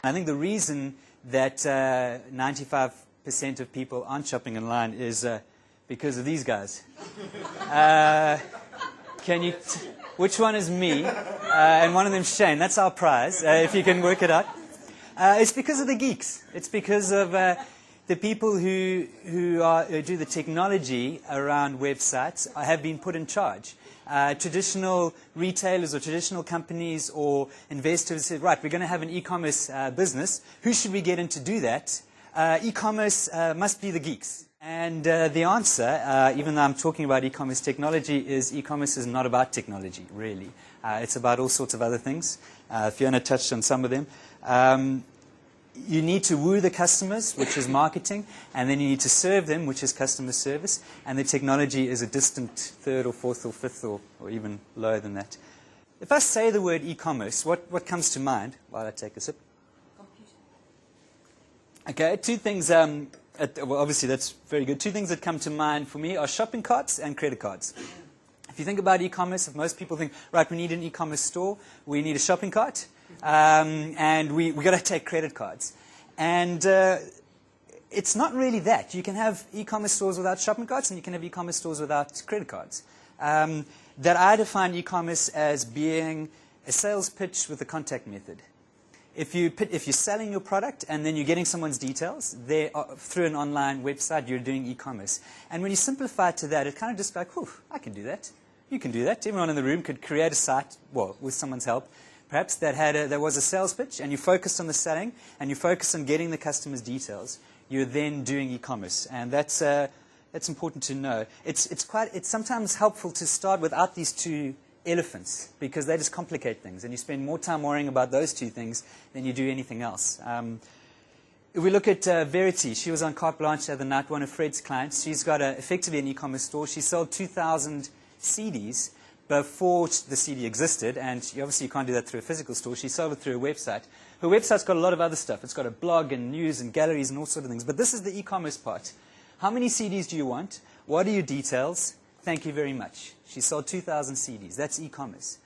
I think the reason that 95% of people aren't shopping online is because of these guys. Which one is me? And one of them's Shane. That's our prize, if you can work it out. It's because of the geeks. It's because of the people who do the technology around websites have been put in charge. Traditional retailers or traditional companies or investors said, right, we're going to have an e-commerce business. Who should we get in to do that? E-commerce must be the geeks. And the answer, even though I'm talking about e-commerce technology, is e-commerce is not about technology, really. It's about all sorts of other things. Fiona touched on some of them. You need to woo the customers, which is marketing, and then you need to serve them, which is customer service, and the technology is a distant third or fourth or fifth or even lower than that. If I say the word e-commerce, what comes to mind while I take a sip? Computer. Okay, two things, well, obviously that's very good. Two things that come to mind for me are shopping carts and credit cards. If you think about e-commerce, if most people think, right, we need an e-commerce store, we need a shopping cart, and we got to take credit cards. And it's not really that. You can have e-commerce stores without shopping carts, and you can have e-commerce stores without credit cards. That I define e-commerce as being a sales pitch with a contact method. If you're selling your product and then you're getting someone's details through an online website, you're doing e-commerce. And when you simplify it to that, it kind of just like, whew, I can do that. You can do that. Everyone in the room could create a site, well, with someone's help. Perhaps that was a sales pitch, and you focused on the selling, and you focused on getting the customer's details. You're then doing e-commerce, and that's important to know. It's sometimes helpful to start without these two elephants, because they just complicate things, and you spend more time worrying about those two things than you do anything else. If we look at Verity, she was on Carte Blanche the other night, one of Fred's clients. She's got effectively an e-commerce store. She sold 2,000 CDs before the CD existed, and obviously you can't do that through a physical store. She sold it through a website. Her website's got a lot of other stuff. It's got a blog and news and galleries and all sorts of things. But this is the e-commerce part. How many CDs do you want? What are your details? Thank you very much. She sold 2,000 CDs. That's e-commerce.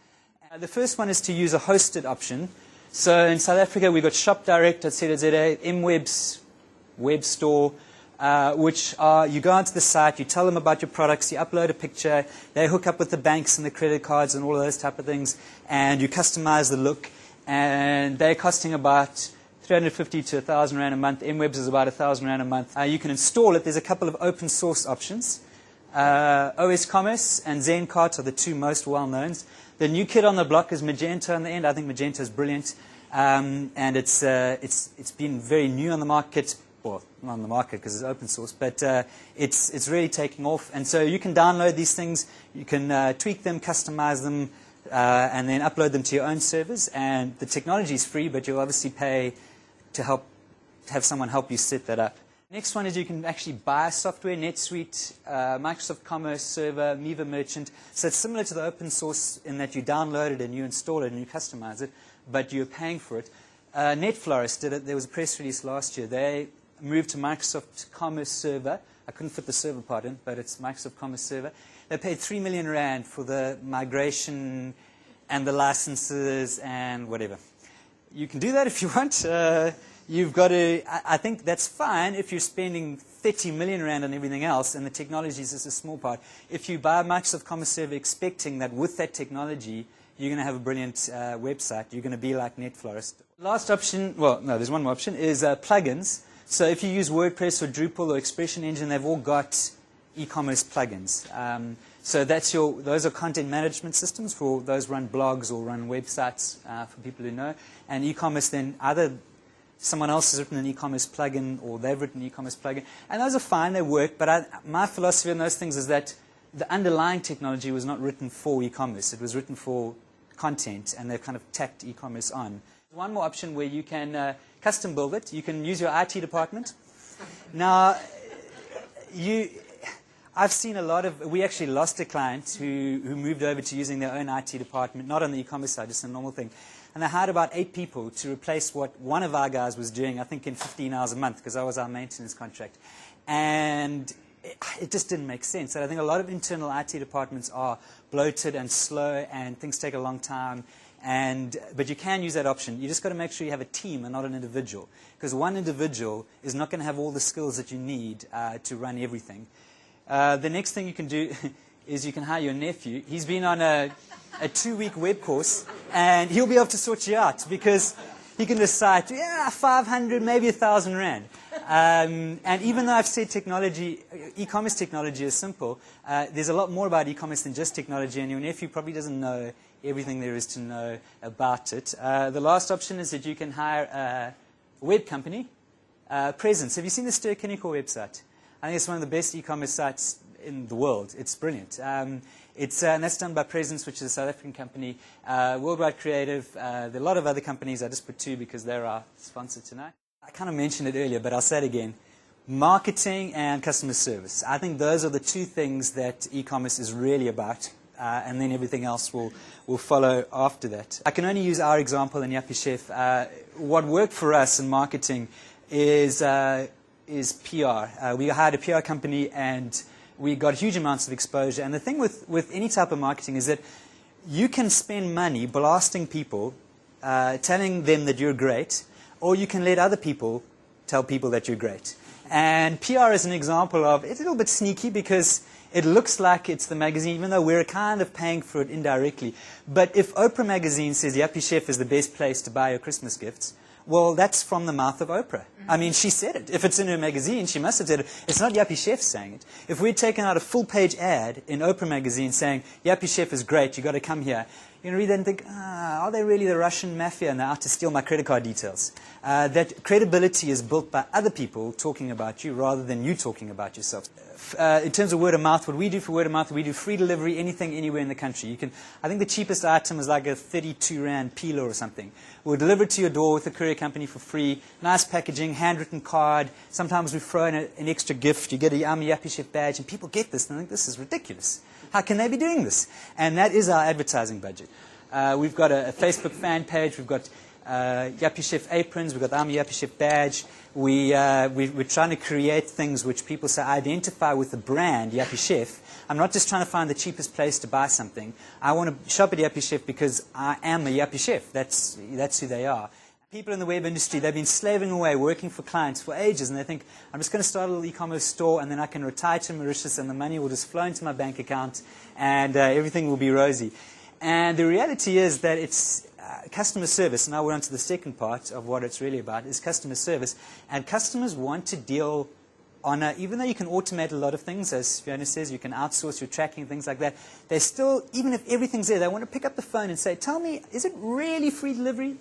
The first one is to use a hosted option. So in South Africa, we've got Shop Direct at ZZA, MWeb's web store, which are, you go onto the site, you tell them about your products, you upload a picture, they hook up with the banks and the credit cards and all of those type of things, and you customize the look, and they're costing about 350 to 1,000 Rand a month. MWeb's is about 1,000 Rand a month. You can install it. There's a couple of open source options. OS Commerce and ZenCart are the two most well-known. The new kid on the block is Magento on the end. I think Magento is brilliant, and it's been very new on the market. Well, not on the market because it's open source, but it's really taking off. And so you can download these things, you can tweak them, customize them, and then upload them to your own servers. And the technology is free, but you'll obviously pay to have someone help you set that up. Next one is you can actually buy software, NetSuite, Microsoft Commerce Server, Miva Merchant. So it's similar to the open source in that you download it and you install it and you customize it, but you're paying for it. NetFlorist did it. There was a press release last year. They moved to Microsoft Commerce Server. I couldn't fit the server part in, but it's Microsoft Commerce Server. They paid 3 million Rand for the migration and the licenses and whatever. You can do that if you want. You've got to, I think that's fine if you're spending 30 million Rand on everything else and the technology is just a small part. If you buy Microsoft Commerce Server expecting that with that technology you're going to have a brilliant website, you're going to be like NetFlorist. Last option, well, no, there's one more option, is plugins. So if you use WordPress or Drupal or Expression Engine, they've all got e-commerce plugins. So those are content management systems for those run blogs or run websites for people who know. And e-commerce then either someone else has written an e-commerce plugin or they've written an e-commerce plugin. And those are fine, they work. But my philosophy on those things is that the underlying technology was not written for e-commerce. It was written for content, and they've kind of tacked e-commerce on. One more option where you can custom build it. You can use your IT department. Now, I've seen a lot of, we actually lost a client who moved over to using their own IT department, not on the e-commerce side, just a normal thing. And they hired about 8 people to replace what one of our guys was doing, I think in 15 hours a month, because that was our maintenance contract. And it just didn't make sense. And I think a lot of internal IT departments are bloated and slow, and things take a long time. But you can use that option. You just got to make sure you have a team and not an individual, because one individual is not going to have all the skills that you need to run everything. The next thing you can do is you can hire your nephew. He's been on a 2-week web course, and he'll be able to sort you out, because he can decide, 500, maybe 1,000 rand. And even though I've said technology, e-commerce technology is simple, there's a lot more about e-commerce than just technology, and your nephew probably doesn't know everything there is to know about it. The last option is that you can hire a web company, Presence. Have you seen the Stir Clinical website? I think it's one of the best e-commerce sites in the world. It's brilliant. And that's done by Presence, which is a South African company. Worldwide Creative. There are a lot of other companies. I just put 2 because they're our sponsor tonight. I kind of mentioned it earlier, but I'll say it again. Marketing and customer service. I think those are the 2 things that e-commerce is really about. And then everything else will follow after that. I can only use our example in Yuppiechef. What worked for us in marketing is PR. We hired a PR company, and we got huge amounts of exposure. And the thing with any type of marketing is that you can spend money blasting people, telling them that you're great, or you can let other people tell people that you're great. And PR is an example of, it's a little bit sneaky because it looks like it's the magazine, even though we're kind of paying for it indirectly. But if Oprah magazine says Yuppiechef is the best place to buy your Christmas gifts, well, that's from the mouth of Oprah. I mean, she said it. If it's in her magazine, she must have said it. It's not Yuppiechef saying it. If we'd taken out a full-page ad in Oprah magazine saying, Yuppiechef is great, you've got to come here, you're going to read that and think, are they really the Russian mafia and they're out to steal my credit card details? That credibility is built by other people talking about you rather than you talking about yourself. In terms of word of mouth, what we do for word of mouth, we do free delivery, anything, anywhere in the country. I think the cheapest item is like a 32 Rand peeler or something. We'll deliver it to your door with a courier company for free. Nice packaging, handwritten card. Sometimes we throw in an extra gift. You get a Yuppiechef badge, and people get this and think this is ridiculous. How can they be doing this? And that is our advertising budget. We've got a Facebook fan page. We've got Yuppiechef aprons. We've got the Yuppiechef badge. We're trying to create things which people say identify with the brand Yuppiechef. I'm not just trying to find the cheapest place to buy something. I want to shop at Yuppiechef because I am a Yuppiechef. That's who they are. People in the web industry, they've been slaving away, working for clients for ages, and they think, I'm just going to start a little e-commerce store, and then I can retire to Mauritius, and the money will just flow into my bank account, and everything will be rosy. And the reality is that it's customer service. Now we're on to the second part of what it's really about, is customer service. And customers want to deal on even though you can automate a lot of things, as Fiona says, you can outsource your tracking, things like that, they still, even if everything's there, they want to pick up the phone and say, tell me, is it really free delivery?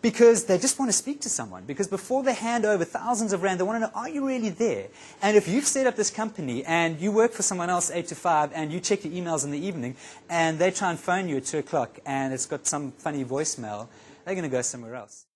Because they just want to speak to someone. Because before they hand over thousands of rand, they want to know, are you really there? And if you've set up this company and you work for someone else 8 to 5 and you check your emails in the evening and they try and phone you at 2 o'clock and it's got some funny voicemail, they're going to go somewhere else.